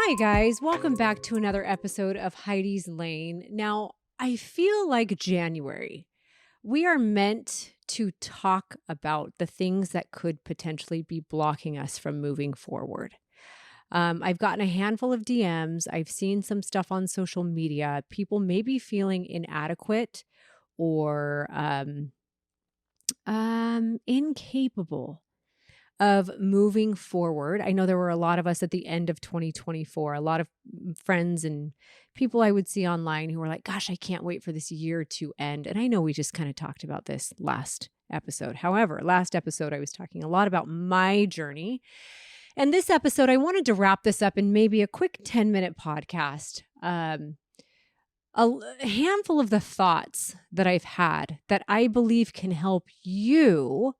Hi, guys. Welcome back to another episode of Heidi's Lane. Now, I feel like January, we are meant to talk about the things that could potentially be blocking us from moving forward. I've gotten a handful of DMs. I've seen some stuff on social media. People may be feeling inadequate or incapable of moving forward. I know there were a lot of us at the end of 2024, a lot of friends and people I would see online who were like, gosh, I can't wait for this year to end. And I know we just kind of talked about this last episode. However, last episode, I was talking a lot about my journey. And this episode, I wanted to wrap this up in maybe a quick 10-minute podcast. A handful of the thoughts that I've had that I believe can help you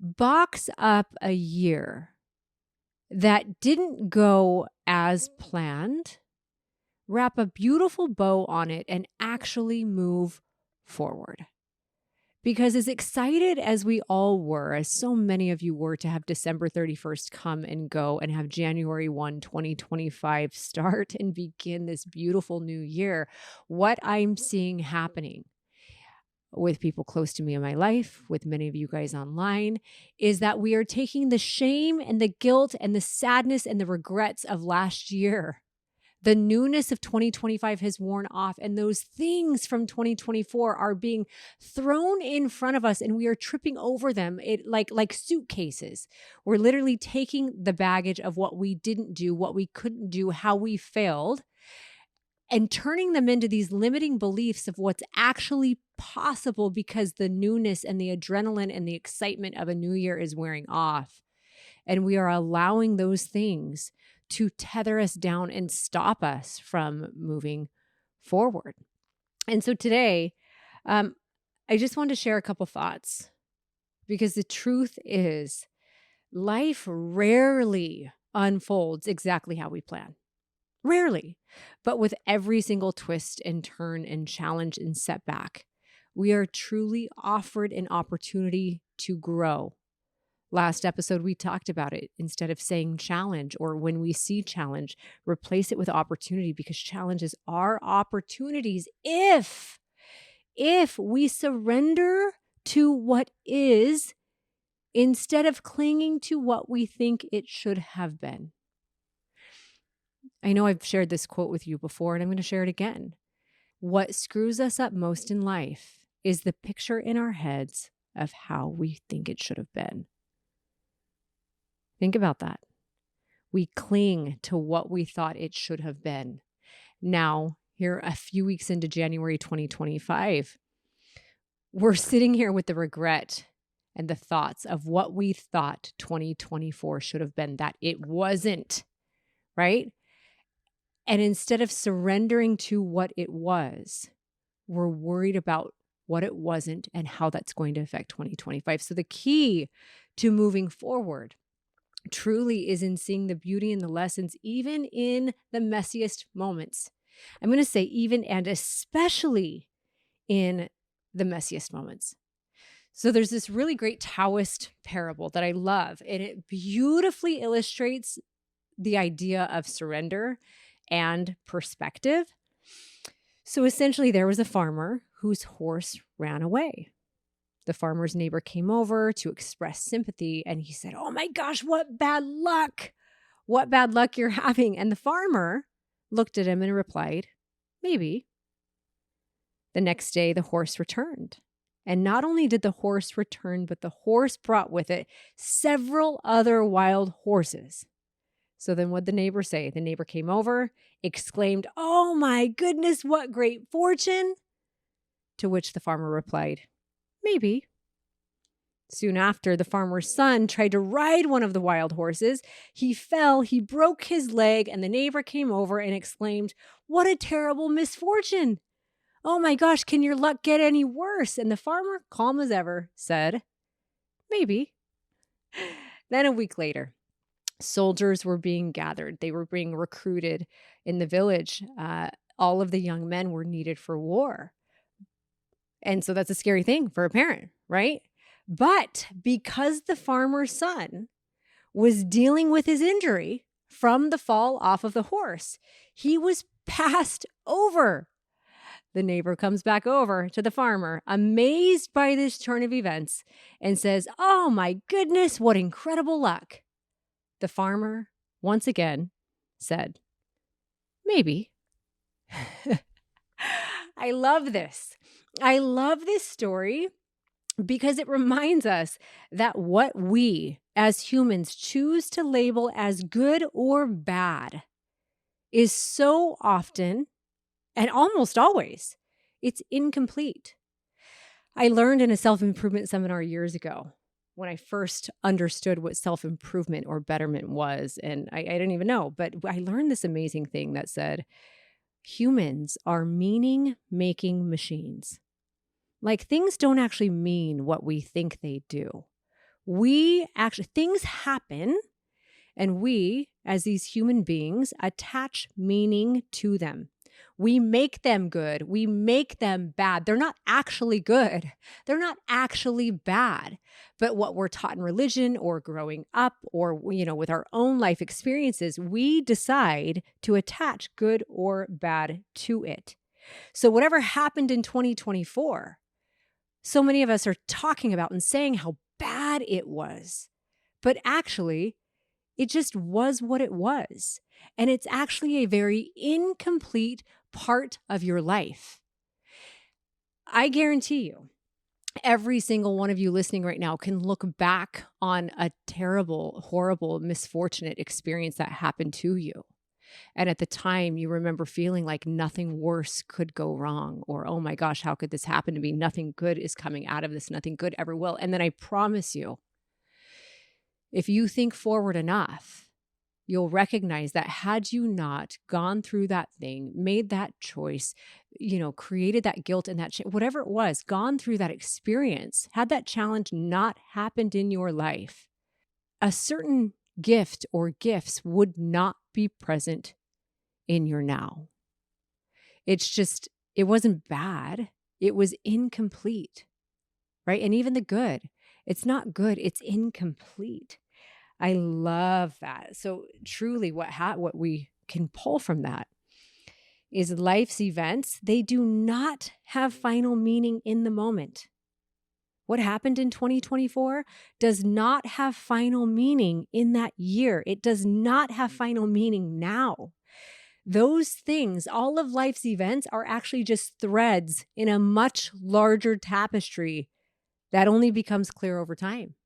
box up a year that didn't go as planned, wrap a beautiful bow on it, and actually move forward. Because as excited as we all were, as so many of you were to have December 31st come and go and have January 1, 2025 start and begin this beautiful new year, what I'm seeing happening with people close to me in my life, with many of you guys online, is that we are taking the shame and the guilt and the sadness and the regrets of last year. The newness of 2025 has worn off, and those things from 2024 are being thrown in front of us, and we are tripping over them like suitcases. We're literally taking the baggage of what we didn't do, what we couldn't do, how we failed, and turning them into these limiting beliefs of what's actually possible because the newness and the adrenaline and the excitement of a new year is wearing off. And we are allowing those things to tether us down and stop us from moving forward. And so today, I just wanted to share a couple thoughts because the truth is life rarely unfolds exactly how we plan. Rarely. But with every single twist and turn and challenge and setback, we are truly offered an opportunity to grow. Last episode, we talked about it. Instead of saying challenge or when we see challenge, replace it with opportunity because challenges are opportunities if we surrender to what is instead of clinging to what we think it should have been. I know I've shared this quote with you before, and I'm going to share it again. What screws us up most in life is the picture in our heads of how we think it should have been. Think about that. We cling to what we thought it should have been. Now, here a few weeks into January 2025, we're sitting here with the regret and the thoughts of what we thought 2024 should have been, that it wasn't, right? And instead of surrendering to what it was, we're worried about what it wasn't and how that's going to affect 2025. So the key to moving forward truly is in seeing the beauty and the lessons, even in the messiest moments. I'm going to say even and especially in the messiest moments. So there's this really great Taoist parable that I love, and it beautifully illustrates the idea of surrender and perspective. So essentially, there was a farmer whose horse ran away. The farmer's neighbor came over to express sympathy, and he said, "Oh my gosh, what bad luck! What bad luck you're having." And the farmer looked at him and replied, "Maybe." The next day, the horse returned. And not only did the horse return, but the horse brought with it several other wild horses. So then what'd the neighbor say? The neighbor came over, exclaimed, "Oh my goodness, what great fortune!" To which the farmer replied, "Maybe." Soon after, the farmer's son tried to ride one of the wild horses. He fell, he broke his leg, and the neighbor came over and exclaimed, "What a terrible misfortune! Oh my gosh, can your luck get any worse?" And the farmer, calm as ever, said, "Maybe." Then a week later, soldiers were being gathered. They were being recruited in the village. All of the young men were needed for war. And so that's a scary thing for a parent, right? But because the farmer's son was dealing with his injury from the fall off of the horse. He was passed over. The neighbor comes back over to the farmer, amazed by this turn of events, and says, "Oh my goodness, what incredible luck." The farmer, once again, said, "Maybe." I love this. I love this story because it reminds us that what we as humans choose to label as good or bad is so often, and almost always, it's incomplete. I learned in a self-improvement seminar years ago when I first understood what self-improvement or betterment was. And I didn't even know, but I learned this amazing thing that said, humans are meaning-making machines. Like, things don't actually mean what we think they do. Things happen, and we, as these human beings, attach meaning to them. We make them good. We make them bad. They're not actually good. They're not actually bad. But what we're taught in religion or growing up or, with our own life experiences, we decide to attach good or bad to it. So whatever happened in 2024, so many of us are talking about and saying how bad it was. But actually, it just was what it was. And it's actually a very incomplete part of your life. I guarantee you, every single one of you listening right now can look back on a terrible, horrible, misfortunate experience that happened to you. And at the time, you remember feeling like nothing worse could go wrong, or, oh my gosh, how could this happen to me? Nothing good is coming out of this. Nothing good ever will. And then I promise you, if you think forward enough, you'll recognize that had you not gone through that thing, made that choice, created that guilt and that whatever it was, gone through that experience, had that challenge not happened in your life, a certain gift or gifts would not be present in your now. It's just, it wasn't bad. It was incomplete, right? And even the good, it's not good. It's incomplete. I love that. So truly what we can pull from that is life's events. They do not have final meaning in the moment. What happened in 2024 does not have final meaning in that year. It does not have final meaning now. Those things, all of life's events, are actually just threads in a much larger tapestry that only becomes clear over time.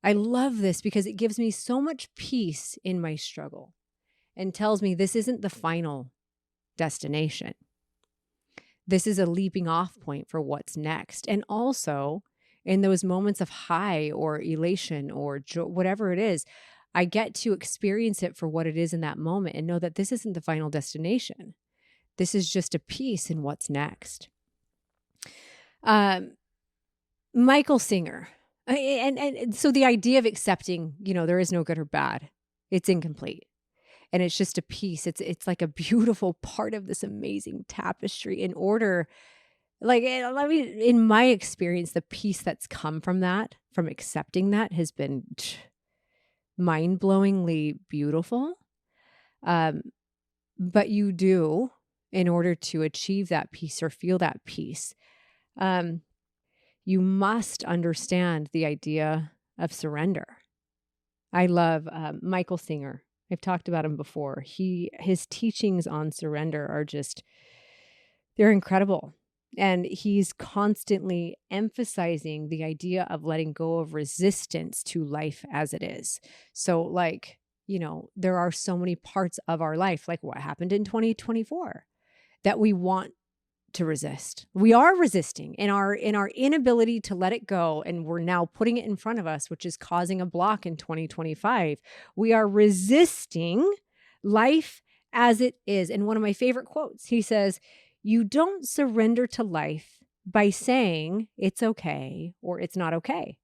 I love this because it gives me so much peace in my struggle and tells me this isn't the final destination. This is a leaping off point for what's next. And also, in those moments of high or elation or joy, whatever it is, I get to experience it for what it is in that moment and know that this isn't the final destination. This is just a piece in what's next. Michael Singer. And so the idea of accepting, there is no good or bad, it's incomplete. And it's just a piece. It's like a beautiful part of this amazing tapestry in order, in my experience, the piece that's come from that, from accepting that, has been mind-blowingly beautiful. But you do, in order to achieve that peace or feel that peace, you must understand the idea of surrender. I love Michael Singer. I've talked about him before. His teachings on surrender are they're incredible. And he's constantly emphasizing the idea of letting go of resistance to life as it is. So there are so many parts of our life, like what happened in 2024, that we want to resist. We are resisting in our inability to let it go, and we're now putting it in front of us, which is causing a block in 2025. We are resisting life as it is. And one of my favorite quotes, he says, "You don't surrender to life by saying it's okay or it's not okay.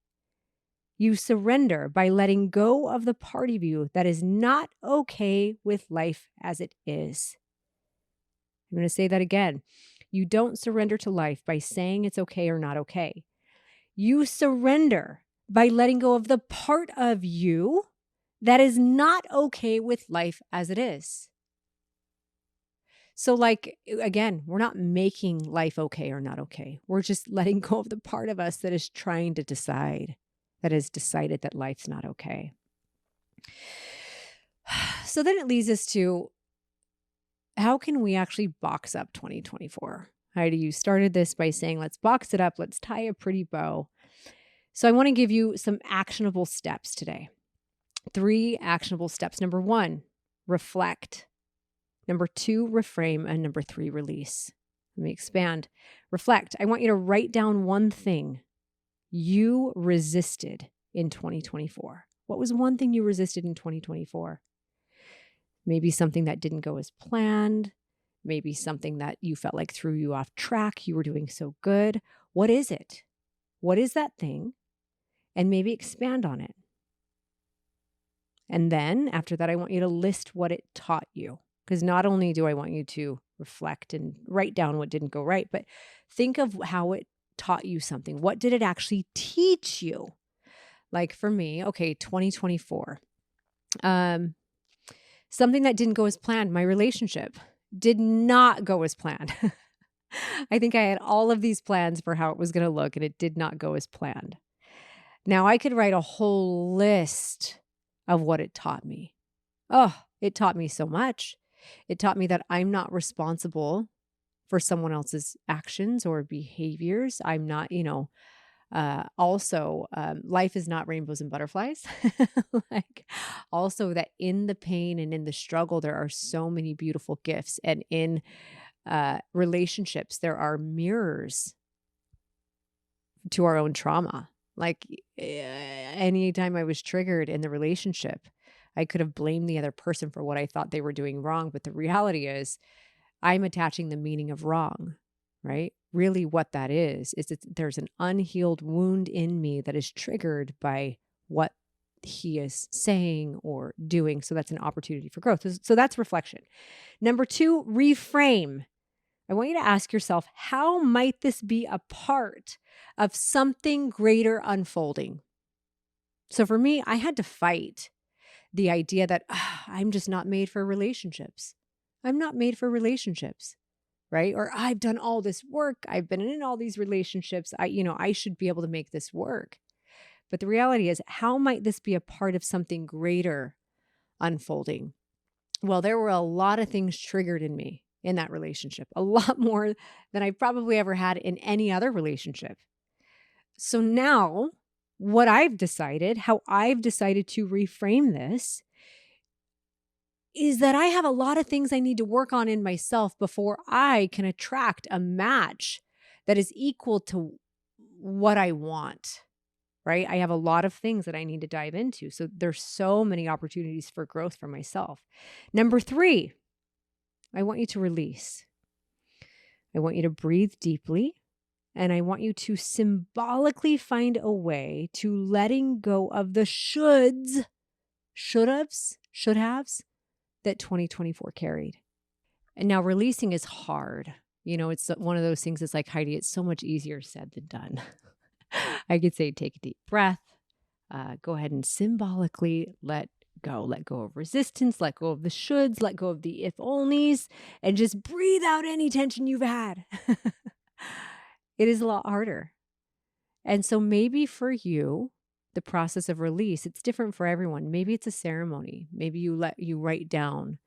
You surrender by letting go of the part of you that is not okay with life as it is." I'm going to say that again. You don't surrender to life by saying it's okay or not okay. You surrender by letting go of the part of you that is not okay with life as it is. So like, again, we're not making life okay or not okay. We're just letting go of the part of us that is trying to decide, that has decided that life's not okay. So then it leads us to, how can we actually box up 2024? Heidi, you started this by saying, let's box it up. Let's tie a pretty bow. So I want to give you some actionable steps today. 3 actionable steps. Number 1, reflect. Number 2, reframe. And number 3, release. Let me expand. Reflect. I want you to write down one thing you resisted in 2024. What was one thing you resisted in 2024? Maybe something that didn't go as planned. Maybe something that you felt like threw you off track. You were doing so good. What is it? What is that thing? And maybe expand on it. And then after that, I want you to list what it taught you. Because not only do I want you to reflect and write down what didn't go right, but think of how it taught you something. What did it actually teach you? Like for me, okay, 2024. Something that didn't go as planned, my relationship did not go as planned. I think I had all of these plans for how it was going to look, and it did not go as planned. Now, I could write a whole list of what it taught me. Oh, it taught me so much. It taught me that I'm not responsible for someone else's actions or behaviors. I'm not, life is not rainbows and butterflies. Like, also that in the pain and in the struggle, there are so many beautiful gifts. And in relationships, there are mirrors to our own trauma. Like anytime I was triggered in the relationship, I could have blamed the other person for what I thought they were doing wrong. But the reality is, I'm attaching the meaning of wrong, right? Really what that is there's an unhealed wound in me that is triggered by what he is saying or doing. So that's an opportunity for growth. So that's reflection. Number 2, reframe. I want you to ask yourself, how might this be a part of something greater unfolding? So for me, I had to fight the idea that I'm just not made for relationships. I'm not made for relationships, right? Or I've done all this work. I've been in all these relationships. I should be able to make this work. But the reality is, how might this be a part of something greater unfolding? Well, there were a lot of things triggered in me in that relationship, a lot more than I probably ever had in any other relationship. So now how I've decided to reframe this is that I have a lot of things I need to work on in myself before I can attract a match that is equal to what I want, right? I have a lot of things that I need to dive into. So there's so many opportunities for growth for myself. Number 3, I want you to release. I want you to breathe deeply, and I want you to symbolically find a way to letting go of the shoulds, should haves that 2024 carried. And now releasing is hard. It's one of those things that's like, Heidi, it's so much easier said than done. I could say, take a deep breath, go ahead and symbolically let go of resistance, let go of the shoulds, let go of the if onlys, and just breathe out any tension you've had. It is a lot harder. And so maybe for you, the process of release, it's different for everyone. Maybe it's a ceremony. Maybe you write down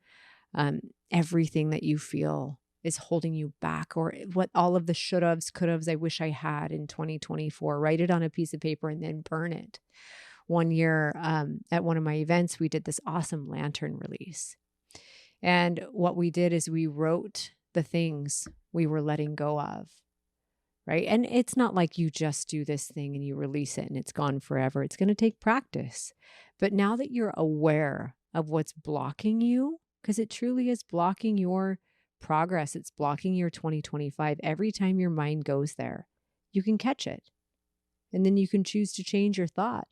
everything that you feel is holding you back, or what all of the should haves, could haves I wish I had in 2024. Write it on a piece of paper and then burn it. One year at one of my events, we did this awesome lantern release. And what we did is we wrote the things we were letting go of. Right. And it's not like you just do this thing and you release it and it's gone forever. It's going to take practice. But now that you're aware of what's blocking you, because it truly is blocking your progress, it's blocking your 2025. Every time your mind goes there, you can catch it. And then you can choose to change your thought.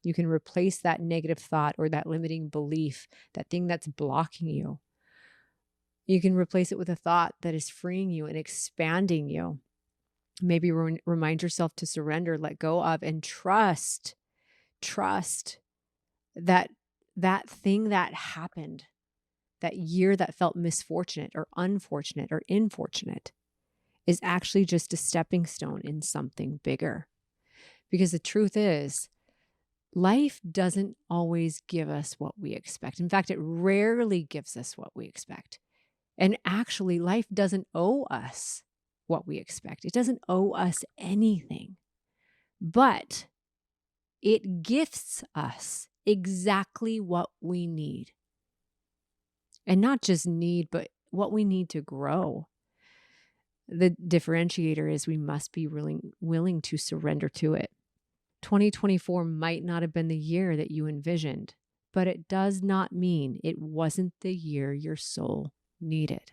You can replace that negative thought or that limiting belief, that thing that's blocking you. You can replace it with a thought that is freeing you and expanding you. Maybe remind yourself to surrender, let go of, and trust that that thing that happened, that year that felt misfortunate or unfortunate or unfortunate, is actually just a stepping stone in something bigger. Because the truth is, life doesn't always give us what we expect. In fact, it rarely gives us what we expect. And actually, life doesn't owe us what we expect. It doesn't owe us anything. But it gifts us exactly what we need. And not just need, but what we need to grow. The differentiator is we must be willing to surrender to it. 2024 might not have been the year that you envisioned, but it does not mean it wasn't the year your soul needed.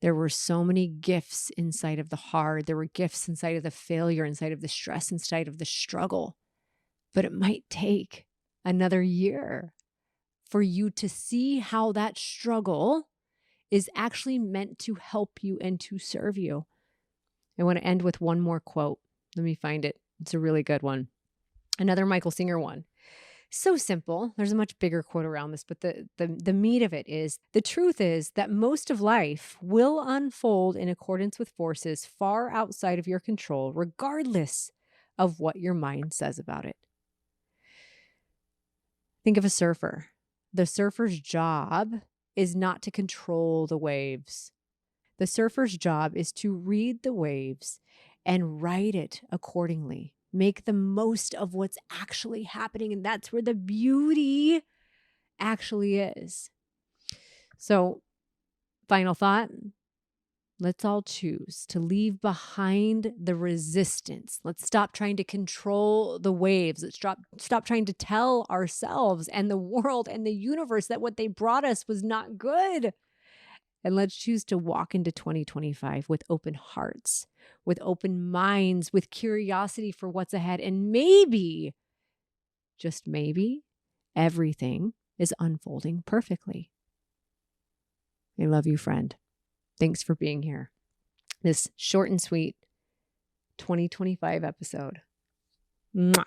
There were so many gifts inside of the hard. There were gifts inside of the failure, inside of the stress, inside of the struggle. But it might take another year for you to see how that struggle is actually meant to help you and to serve you. I want to end with one more quote. Let me find it. It's a really good one. Another Michael Singer one. So simple. There's a much bigger quote around this, but the meat of it is, the truth is that most of life will unfold in accordance with forces far outside of your control, regardless of what your mind says about it. Think of a surfer. The surfer's job is not to control the waves. The surfer's job is to read the waves and ride it accordingly. Make the most of what's actually happening. And that's where the beauty actually is. So, final thought. Let's all choose to leave behind the resistance. Let's stop trying to control the waves. Let's stop trying to tell ourselves and the world and the universe that what they brought us was not good. And let's choose to walk into 2025 with open hearts, with open minds, with curiosity for what's ahead. And maybe, just maybe, everything is unfolding perfectly. I love you, friend. Thanks for being here. This short and sweet 2025 episode. Mwah.